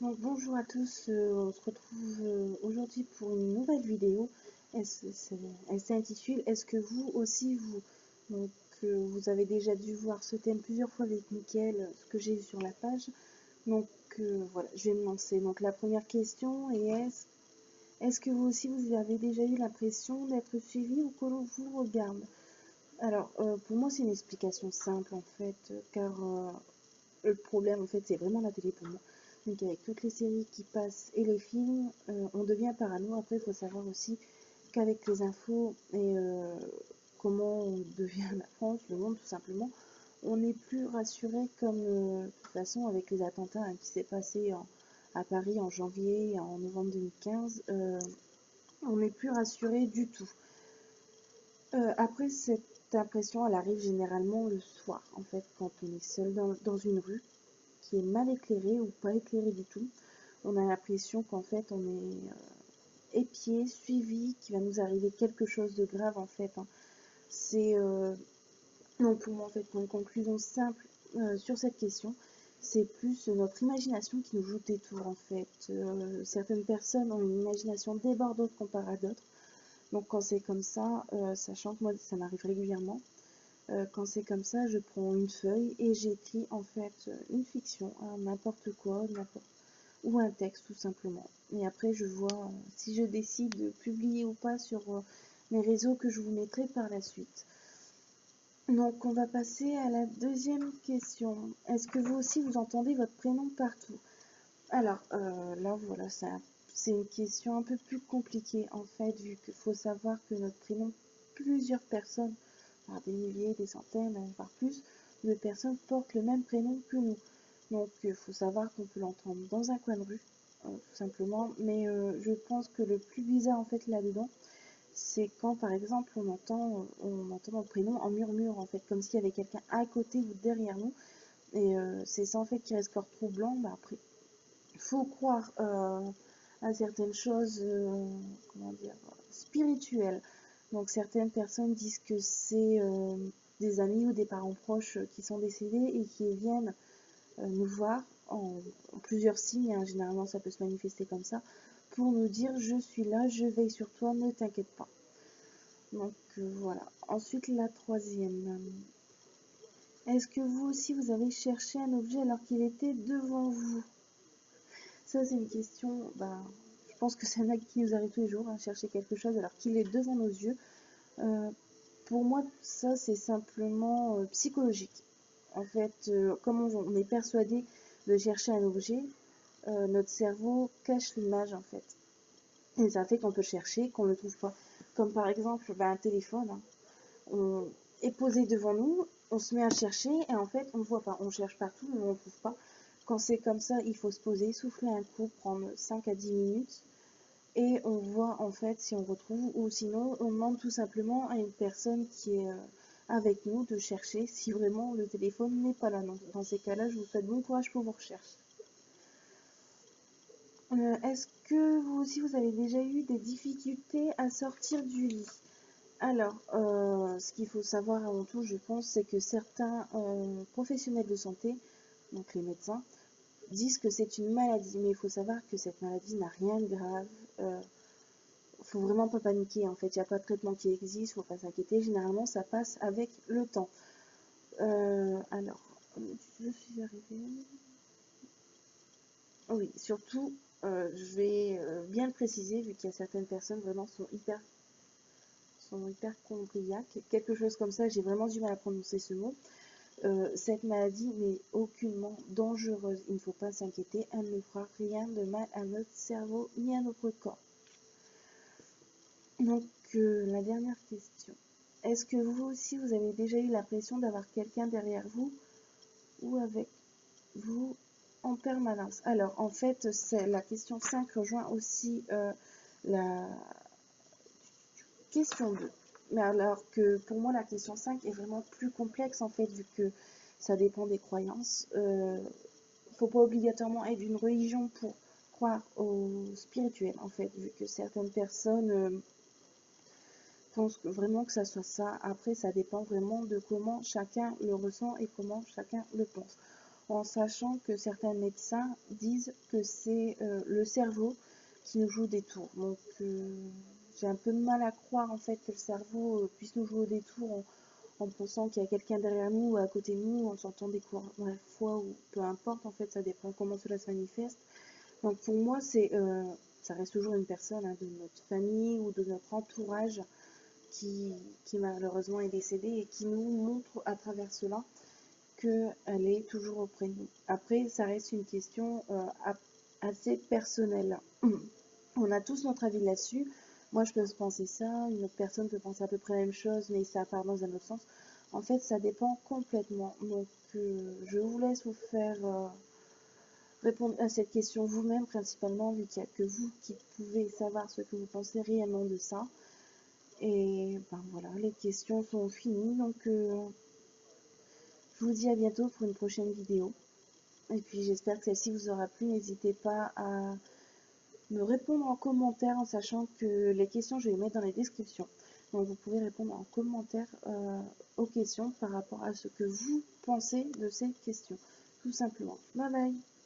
Donc bonjour à tous, on se retrouve aujourd'hui pour une nouvelle vidéo. Elle s'intitule Est-ce que vous aussi donc, vous avez déjà dû voir ce thème plusieurs fois avec Mickaël, ce que j'ai eu sur la page. Donc voilà, je vais me lancer. Donc la première question est est-ce que vous aussi vous avez déjà eu l'impression d'être suivi ou que l'on vous regarde? Alors pour moi c'est une explication simple en fait, car le problème, en fait, c'est vraiment la télé pour moi. Donc, avec toutes les séries qui passent et les films, on devient parano. Après, il faut savoir aussi qu'avec les infos et comment on devient la France, le monde, tout simplement, on n'est plus rassuré comme, de toute façon, avec les attentats qui s'est passé à Paris en janvier et en novembre 2015, on n'est plus rassuré du tout. Après, cette impression, elle arrive généralement le soir, en fait, quand on est seul dans une rue qui est mal éclairé ou pas éclairé du tout. On a l'impression qu'en fait on est épié, suivi, qu'il va nous arriver quelque chose de grave en fait. C'est donc pour moi en fait pour une conclusion simple sur cette question, c'est plus notre imagination qui nous joue des tours en fait. Certaines personnes ont une imagination débordante comparée à d'autres. Donc quand c'est comme ça, sachant que moi ça m'arrive régulièrement, quand c'est comme ça, je prends une feuille et j'écris en fait une fiction, n'importe quoi, ou un texte tout simplement. Et après, je vois si je décide de publier ou pas sur mes réseaux que je vous mettrai par la suite. Donc, on va passer à la deuxième question. Est-ce que vous aussi vous entendez votre prénom partout? Alors, là, voilà, c'est une question un peu plus compliquée en fait, vu qu'il faut savoir que notre prénom, plusieurs personnes, voire des milliers, des centaines, voire plus, de personnes portent le même prénom que nous. Donc, il faut savoir qu'on peut l'entendre dans un coin de rue, tout simplement. Mais je pense que le plus bizarre en fait là-dedans, c'est quand par exemple on entend notre prénom en murmure en fait, comme s'il y avait quelqu'un à côté ou derrière nous. Et c'est ça en fait qui reste encore troublant. Bah, après, il faut croire à certaines choses, comment dire, spirituelles. Donc certaines personnes disent que c'est des amis ou des parents proches qui sont décédés et qui viennent nous voir en plusieurs signes, hein, généralement ça peut se manifester comme ça, pour nous dire je suis là, je veille sur toi, ne t'inquiète pas. Donc voilà. Ensuite la troisième. Est-ce que vous aussi vous avez cherché un objet alors qu'il était devant vous? Ça c'est une question, bah, je pense que c'est un acte qui nous arrive tous les jours, hein, chercher quelque chose alors qu'il est devant nos yeux. Euh, pour moi ça c'est simplement psychologique. En fait, comme on est persuadé de chercher un objet, notre cerveau cache l'image en fait. Et ça fait qu'on peut chercher, qu'on ne le trouve pas. Comme par exemple un téléphone, hein. On est posé devant nous, on se met à chercher et en fait on ne voit pas. On cherche partout mais on ne trouve pas. Quand c'est comme ça, il faut se poser, souffler un coup, prendre 5 à 10 minutes et on voit en fait si on retrouve ou sinon on demande tout simplement à une personne qui est avec nous de chercher si vraiment le téléphone n'est pas là. Donc, dans ces cas-là, je vous souhaite bon courage pour vos recherches. Est-ce que vous aussi vous avez déjà eu des difficultés à sortir du lit? Alors, ce qu'il faut savoir avant tout, je pense, c'est que certains professionnels de santé, donc les médecins, disent que c'est une maladie, mais il faut savoir que cette maladie n'a rien de grave. Faut vraiment pas paniquer, en fait, il n'y a pas de traitement qui existe, faut pas s'inquiéter. Généralement, ça passe avec le temps. Alors, je suis arrivée. Oui, surtout, je vais bien le préciser, vu qu'il y a certaines personnes vraiment sont hyper chondriaques, quelque chose comme ça, j'ai vraiment du mal à prononcer ce mot. Cette maladie n'est aucunement dangereuse, il ne faut pas s'inquiéter, elle ne fera rien de mal à notre cerveau ni à notre corps. Donc, la dernière question. Est-ce que vous aussi, vous avez déjà eu l'impression d'avoir quelqu'un derrière vous ou avec vous en permanence? Alors, en fait, la question 5 rejoint aussi la question 2. Mais alors que pour moi, la question 5 est vraiment plus complexe, en fait, vu que ça dépend des croyances. Faut pas obligatoirement être d'une religion pour croire au spirituel, en fait, vu que certaines personnes pensent vraiment que ça soit ça. Après, ça dépend vraiment de comment chacun le ressent et comment chacun le pense. en sachant que certains médecins disent que c'est le cerveau qui nous joue des tours. Donc j'ai un peu mal à croire en fait que le cerveau puisse nous jouer des tours en pensant qu'il y a quelqu'un derrière nous ou à côté de nous, en sortant des cours à la fois, ou peu importe, en fait, ça dépend comment cela se manifeste. Donc pour moi, ça reste toujours une personne hein, de notre famille ou de notre entourage qui, malheureusement est décédée et qui nous montre à travers cela qu'elle est toujours auprès de nous. Après, ça reste une question assez personnelle. On a tous notre avis là-dessus. Moi, je peux penser ça, une autre personne peut penser à peu près la même chose, mais ça part dans un autre sens. En fait, ça dépend complètement. Donc, je vous laisse vous faire répondre à cette question vous-même, principalement, vu qu'il n'y a que vous qui pouvez savoir ce que vous pensez réellement de ça. Et ben voilà, les questions sont finies. Donc, je vous dis à bientôt pour une prochaine vidéo. Et puis, j'espère que celle-ci vous aura plu. N'hésitez pas à me répondre en commentaire, en sachant que les questions, je vais les mettre dans les descriptions. Donc vous pouvez répondre en commentaire aux questions par rapport à ce que vous pensez de ces questions. Tout simplement. Bye bye!